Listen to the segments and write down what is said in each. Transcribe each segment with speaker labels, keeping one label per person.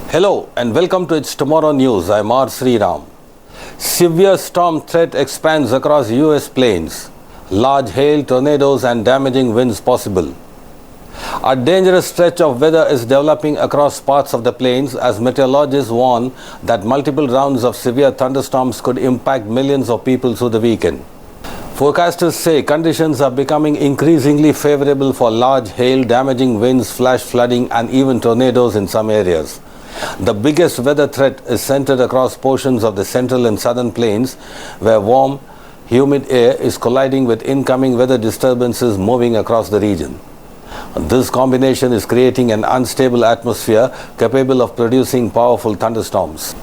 Speaker 1: Hello and welcome to It's Tomorrow News. I'm R. Sriram. Severe storm threat expands across US plains. Large hail, tornadoes and damaging winds possible. A dangerous stretch of weather is developing across parts of the plains as meteorologists warn that multiple rounds of severe thunderstorms could impact millions of people through the weekend. Forecasters say conditions are becoming increasingly favorable for large hail, damaging winds, flash flooding and even tornadoes in some areas. The biggest weather threat is centered across portions of the central and southern plains where warm, humid air is colliding with incoming weather disturbances moving across the region. This combination is creating an unstable atmosphere capable of producing powerful thunderstorms.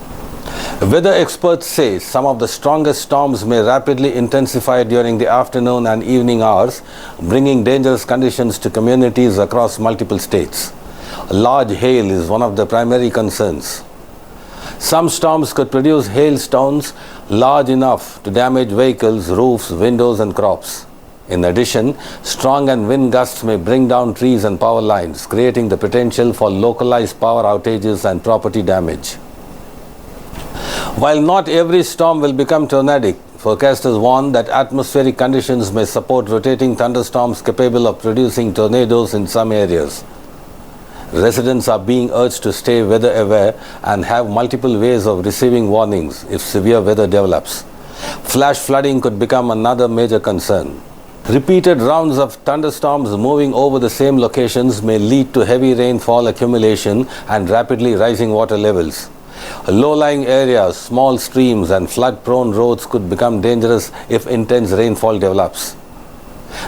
Speaker 1: Weather experts say some of the strongest storms may rapidly intensify during the afternoon and evening hours, bringing dangerous conditions to communities across multiple states. Large hail is one of the primary concerns. Some storms could produce hailstones large enough to damage vehicles, roofs, windows and crops. In addition, strong and wind gusts may bring down trees and power lines, creating the potential for localized power outages and property damage. While not every storm will become tornadic, forecasters warn that atmospheric conditions may support rotating thunderstorms capable of producing tornadoes in some areas. Residents are being urged to stay weather aware and have multiple ways of receiving warnings if severe weather develops. Flash flooding could become another major concern. Repeated rounds of thunderstorms moving over the same locations may lead to heavy rainfall accumulation and rapidly rising water levels. Low-lying areas, small streams and flood-prone roads could become dangerous if intense rainfall develops.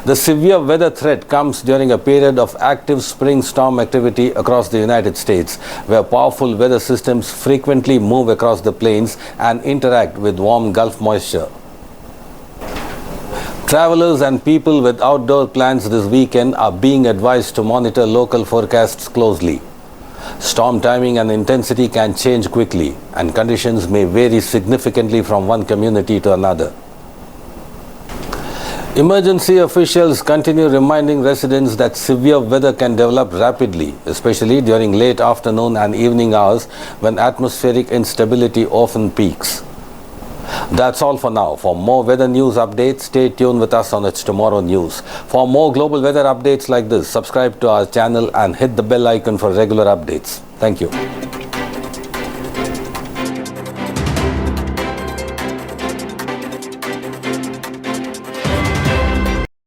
Speaker 1: The severe weather threat comes during a period of active spring storm activity across the United States, where powerful weather systems frequently move across the plains and interact with warm Gulf moisture. Travelers and people with outdoor plans this weekend are being advised to monitor local forecasts closely. Storm timing and intensity can change quickly, and conditions may vary significantly from one community to another. Emergency officials continue reminding residents that severe weather can develop rapidly, especially during late afternoon and evening hours when atmospheric instability often peaks. That's all for now. For more weather news updates, stay tuned with us on It's Tomorrow News. For more global weather updates like this, subscribe to our channel and hit the bell icon for regular updates. Thank you.